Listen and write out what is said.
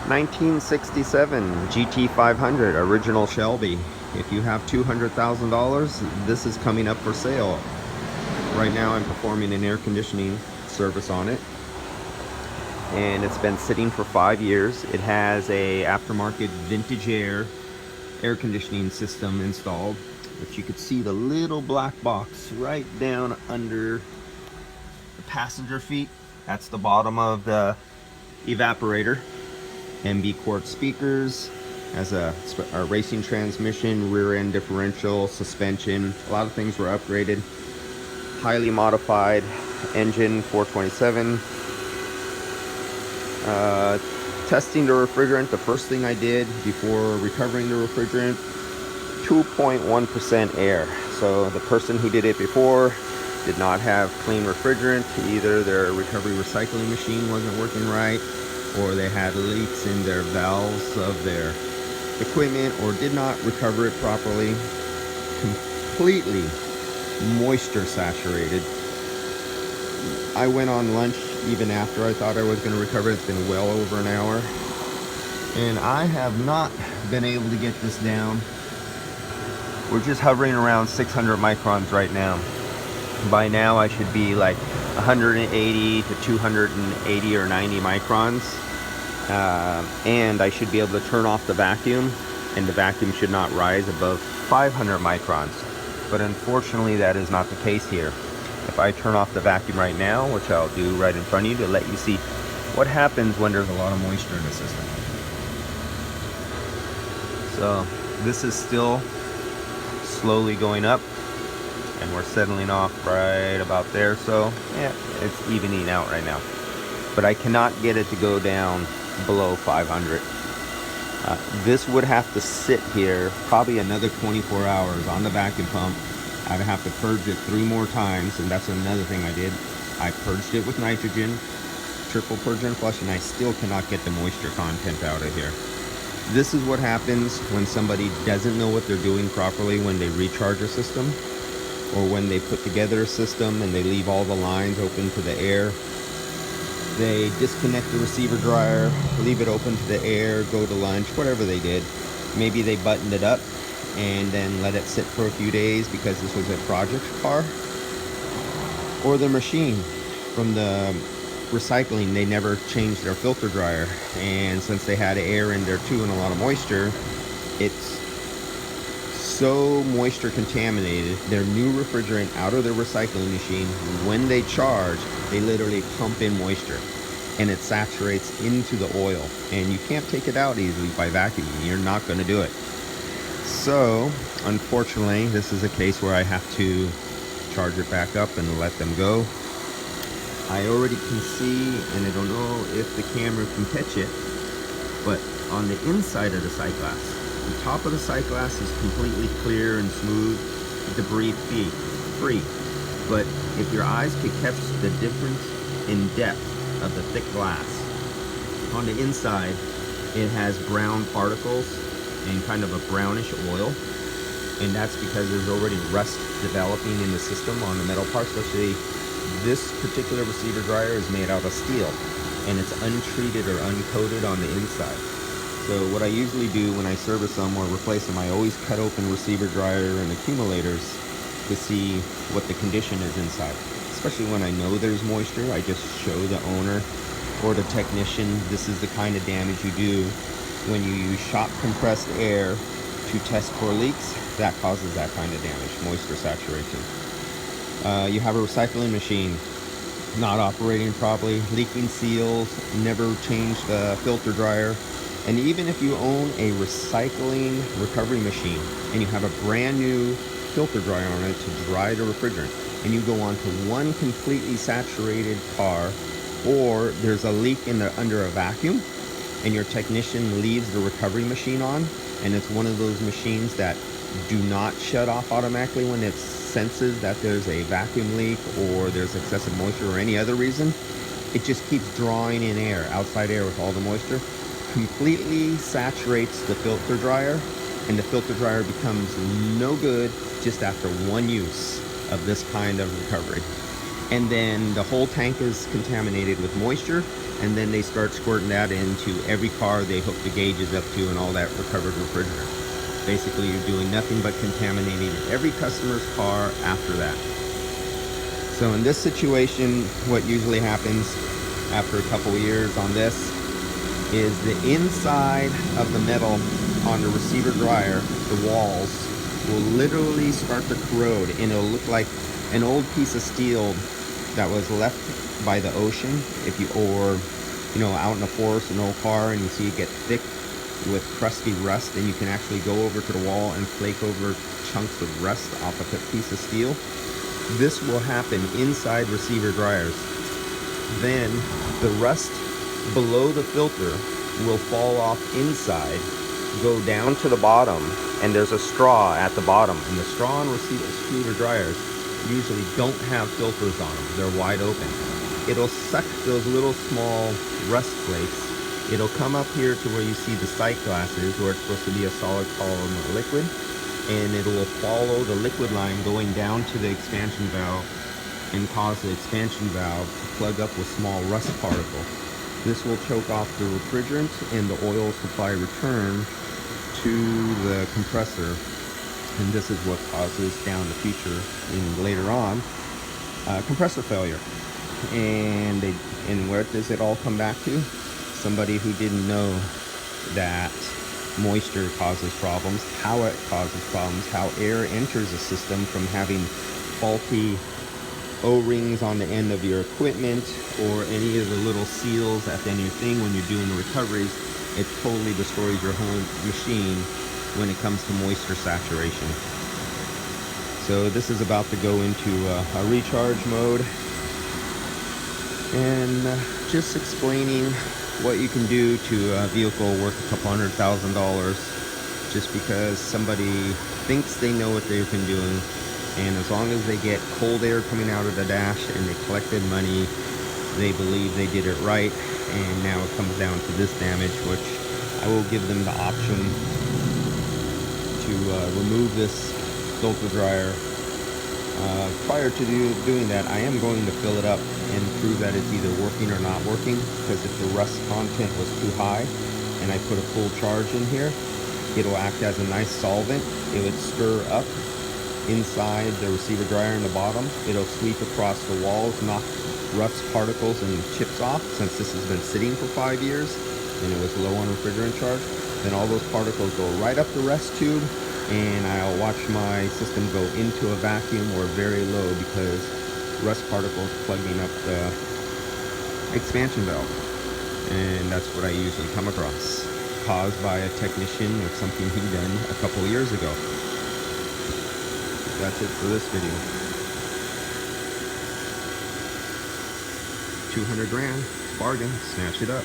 1967 GT500 original Shelby. If you have $200,000, this is coming up for sale. Right now I'm performing an air conditioning service on it, and it's been sitting for 5 years. It has a aftermarket vintage air conditioning system installed, but you could see the little black box right down under the passenger feet. That's the bottom of the evaporator. MB quart speakers, has a racing transmission, rear end differential, suspension. A lot of things were upgraded. Highly modified engine, 427. Testing the refrigerant, the first thing I did before recovering the refrigerant, 2.1% air. So the person who did it before did not have clean refrigerant. Either their recovery recycling machine wasn't working right, or they had leaks in their valves of their equipment, or did not recover it properly. Completely moisture saturated. I went on lunch even after I thought I was going to recover it. It's been well over an hour, and I have not been able to get this down. We're just hovering around 600 microns right now. By now I should be like 180 to 280 or 90 microns, and I should be able to turn off the vacuum, and the vacuum should not rise above 500 microns. But unfortunately that is not the case here. If I turn off the vacuum right now, which I'll do right in front of you to let you see what happens when there's a lot of moisture in the system. So this is still slowly going up, and we're settling off right about there. So yeah, it's evening out right now, but I cannot get it to go down below 500. This would have to sit here probably another 24 hours on the vacuum pump. I'd have to purge it 3 more times, and that's another thing I did. I purged it with nitrogen, triple purge and flush, and I still cannot get the moisture content out of here. This is what happens when somebody doesn't know what they're doing properly when they recharge a system, or when they put together a system and they leave all the lines open to the air. They disconnect the receiver dryer, leave it open to the air, go to lunch, whatever they did. Maybe they buttoned it up and then let it sit for a few days because this was a project car. Or the machine from the recycling, they never changed their filter dryer, and since they had air in there too and a lot of moisture, it's so moisture contaminated. Their new refrigerant out of their recycling machine, when they charge, they literally pump in moisture, and it saturates into the oil, and you can't take it out easily by vacuuming. You're not going to do it. So unfortunately this is a case where I have to charge it back up and let them go. I already can see, and I don't know if the camera can catch it, but on the inside of the sight glass, the top of the sight glass is completely clear and smooth, debris free. But if your eyes could catch the difference in depth of the thick glass, on the inside it has brown particles and kind of a brownish oil, and that's because there's already rust developing in the system on the metal parts. Especially this particular receiver dryer is made out of steel, and it's untreated or uncoated on the inside. So what I usually do when I service them or replace them, I always cut open receiver dryer and accumulators to see what the condition is inside. Especially when I know there's moisture, I just show the owner or the technician this is the kind of damage you do when you use shop compressed air to test for leaks. That causes that kind of damage, moisture saturation. You have a recycling machine not operating properly, leaking seals, never changed the filter dryer. And even if you own a recycling recovery machine and you have a brand new filter dryer on it to dry the refrigerant, and you go onto one completely saturated car, or there's a leak in the under a vacuum, and your technician leaves the recovery machine on, and it's one of those machines that do not shut off automatically when it senses that there's a vacuum leak or there's excessive moisture or any other reason, it just keeps drawing in air, outside air with all the moisture, completely saturates the filter dryer, and the filter dryer becomes no good just after one use of this kind of recovery. and then the whole tank is contaminated with moisture, and then they start squirting that into every car they hook the gauges up to and all that recovered refrigerant. Basically, you're doing nothing but contaminating every customer's car after that. So in this situation, what usually happens after a couple of years on this is the inside of the metal on the receiver dryer, the walls, will literally start to corrode, and it'll look like an old piece of steel that was left by the ocean. If you, or you know, out in the forest, an old car, and you see it get thick with crusty rust, and you can actually go over to the wall and flake over chunks of rust off of a piece of steel. This will happen inside receiver dryers. Then the rust below the filter will fall off inside, go down to the bottom, and there's a straw at the bottom, and the straw on receiver dryers usually don't have filters on them. They're wide open. It'll suck those little small rust flakes. It'll come up here to where you see the sight glasses, where it's supposed to be a solid column of liquid, and it will follow the liquid line going down to the expansion valve and cause the expansion valve to plug up with small rust particles. This will choke off the refrigerant and the oil supply return to the compressor, and this is what causes down the future and later on compressor failure. And where does it all come back to? Somebody who didn't know that moisture causes problems, how it causes problems, how air enters the system from having faulty O-rings on the end of your equipment, or any of the little seals at the end of your thing when you're doing the recoveries. It totally destroys your whole machine when it comes to moisture saturation. So this is about to go into a recharge mode, and just explaining what you can do to a vehicle worth a couple $100,000 just because somebody thinks they know what they've been doing. And as long as they get cold air coming out of the dash and they collected money, they believe they did it right. And now it comes down to this damage, which I will give them the option to remove this filter dryer. Prior to doing that, I am going to fill it up and prove that it's either working or not working, because if the rust content was too high and I put a full charge in here, it'll act as a nice solvent. It would stir up inside the receiver dryer in the bottom. It'll sweep across the walls, knock rust particles and chips off, since this has been sitting for 5 years and it was low on refrigerant charge. Then all those particles go right up the rest tube, and I'll watch my system go into a vacuum or very low, because rust particles plugging up the expansion valve. And that's what I usually come across, caused by a technician with something he done a couple years ago. That's it for this video. 200 grand, bargain, snatch it up.